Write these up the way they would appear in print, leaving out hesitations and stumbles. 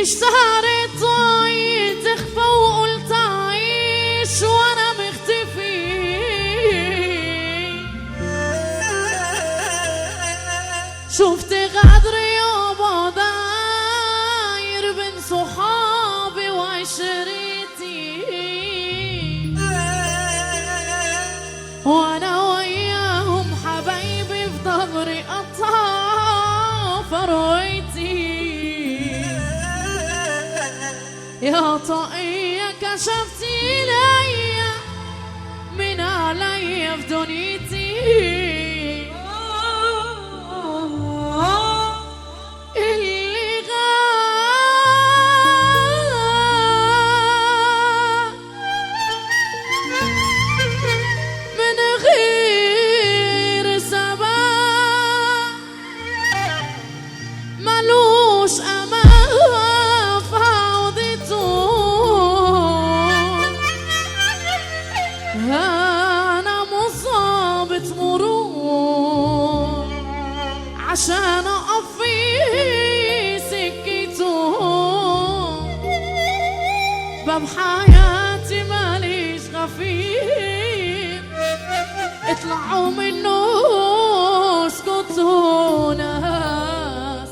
اشتهرت طاير تخفى وقلت عيش وانا مختفي. شفت غدر يابا داير بين صحابي وعشرتي، وانا وياهم حبايبي في ظهري قطع فرويتي. يا طاقية كشفتي ليا من عليا في دنيتي، اللي غاب من غير سبب ملوش أمان في عودته. أنا مصابة مرور عشان أقف في سكته، باب حياتي ماليش غفير اطلعوا منه اسكتوا. ناس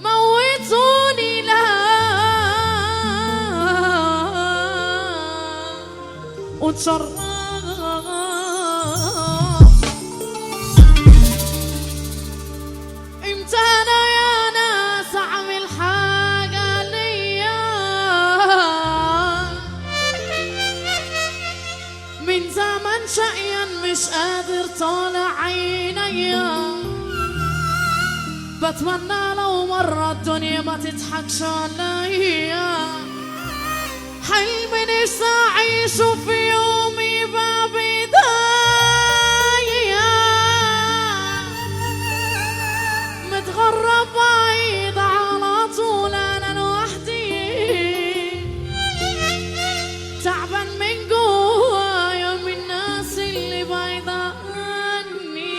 موتوني لا وتشرف امتى انا يا ناس اعمل حاجة ليا من زمن شقيان مش قادر طالع عينيا. بتمنى لو مرة الدنيا ما تضحكش عليا، حلمي نفسي اعيشه في يومي ببداية. متغرب بعيد على طول انا لوحدي، تعبان من جوايا من الناس اللي بعيدة عني.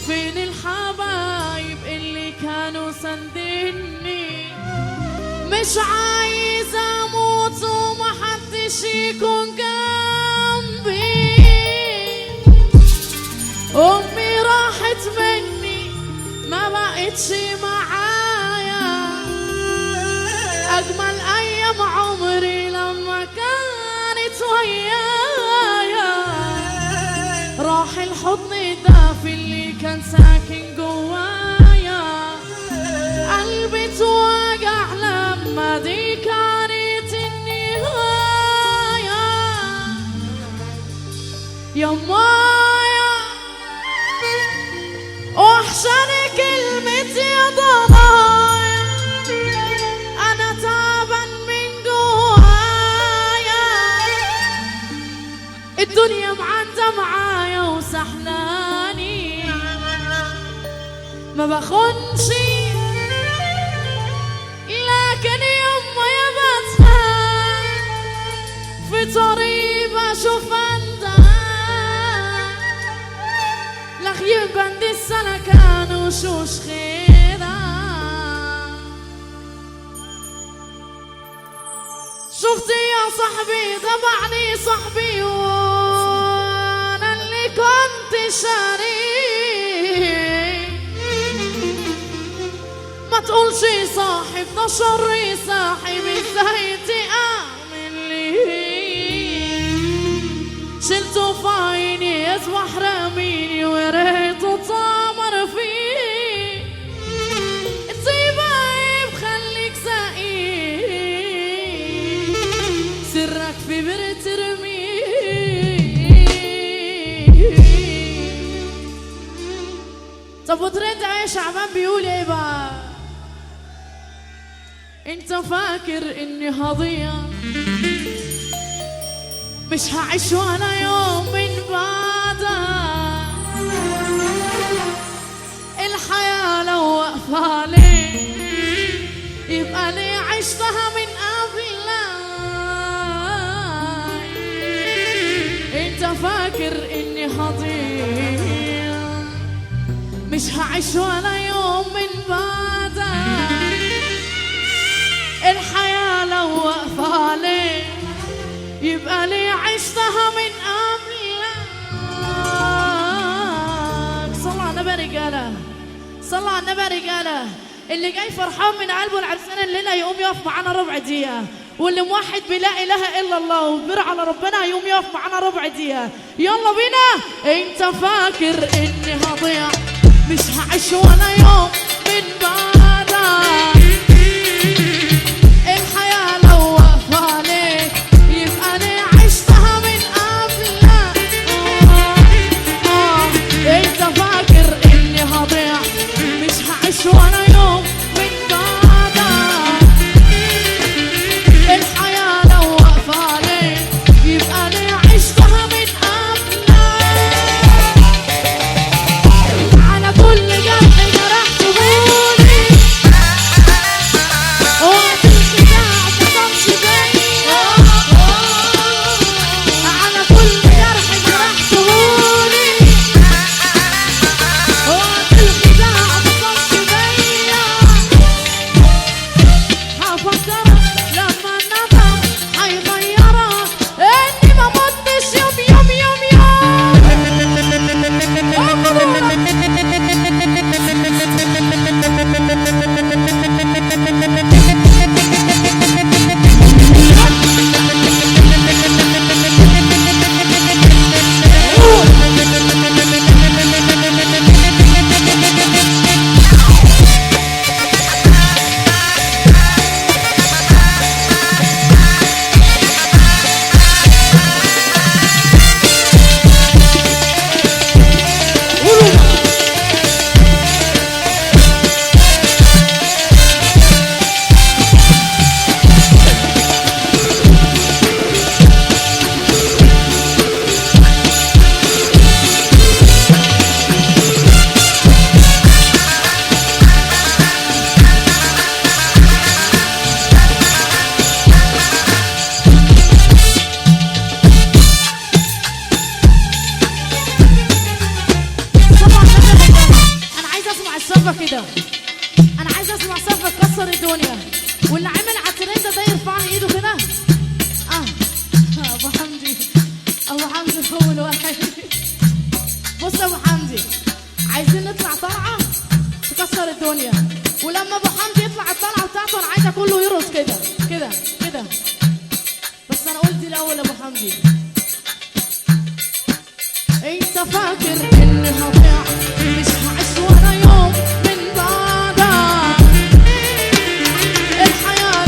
فين الحبايب اللي كانوا سندني؟ مش عايزة اموت ومحدش يكون جنبي. امي راحت مني ما بقتش معايا، اجمل ايام عمري لما كانت ويايا. راح الحضن الدافي اللي كان ساكن جوايا، قلبي توجع لما دي كانت النهاية. يمايا وحشاني كلمة يا ضنايا، أنا تعبان من جوايا. الدنيا معدة معايا وسحلاني، ما بخونش لكن يما يا بتخان في طريق بشوف لغيب بند السلكان وشوش خيرا. شفت يا صاحبي ضبعني صاحبي وانا اللي كنت شريك. ما تقولش صاحب ده شر صاحب ازاي تآمن ليه؟ شلته في عيني يصبح راميني وريته طامر فيه. الطيب خليك سقيم سرك في بر ترميه. طب وترد يا شعبان بيقول ايه بقى؟ انت فاكر اني هضيع مش هعيش ولا يوم من بعدها؟ الحياة لو واقفة عليك يبقى ليه عشتها من قبلها؟ انت فاكر اني هضيع مش هعيش ولا يوم من بعدها؟ عشتها من قبلك. صلوا على النبي يا رجاله، صلوا على النبي يا رجاله. اللي جاي فرحان من قلبه العرسان الليله يقوم يقف معانا ربع دقيقه، واللي موحد بلا اله الا الله وبر على ربنا يقوم يقف معانا ربع دقيقه. يلا بينا. انت فاكر اني هضيع؟ مش هعيش ولا يوم من بعدك. الحياه لو وقف عليك يبقى انا عشتها من قبلك. انت فاكر اني هضيع؟ مش هعيش ولا يوم من بعدك. الحياه لو وقف عليك يبقى انا عشتها من قبلك. على كل جرح جرحته بوني، وقت الخداع اعتصمت بيا. على كل جرح جرحته بوني، وقت الخداع اعتصمت بيا. هفكرك لما الندم هيغيرك، اني ما متش يوم يوم يوم كده. انا عايزه اسمع صفه تكسر الدنيا، واللي عامل عترين ده يرفع لي ايده كده. ابو حمدي، ابو حمدي هو الواحد. بص يا ابو حمدي، عايزين نطلع طلعه تكسر الدنيا، ولما ابو حمدي يطلع الطلعه بتاعته انا عايزه كله يرقص كده كده كده. بس انا قلت الاول يا ابو حمدي. انت فاكر اني هضيع؟ مش هعيش ولا يوم من بعدك. الحياه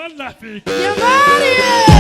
نولع فيك يا مريم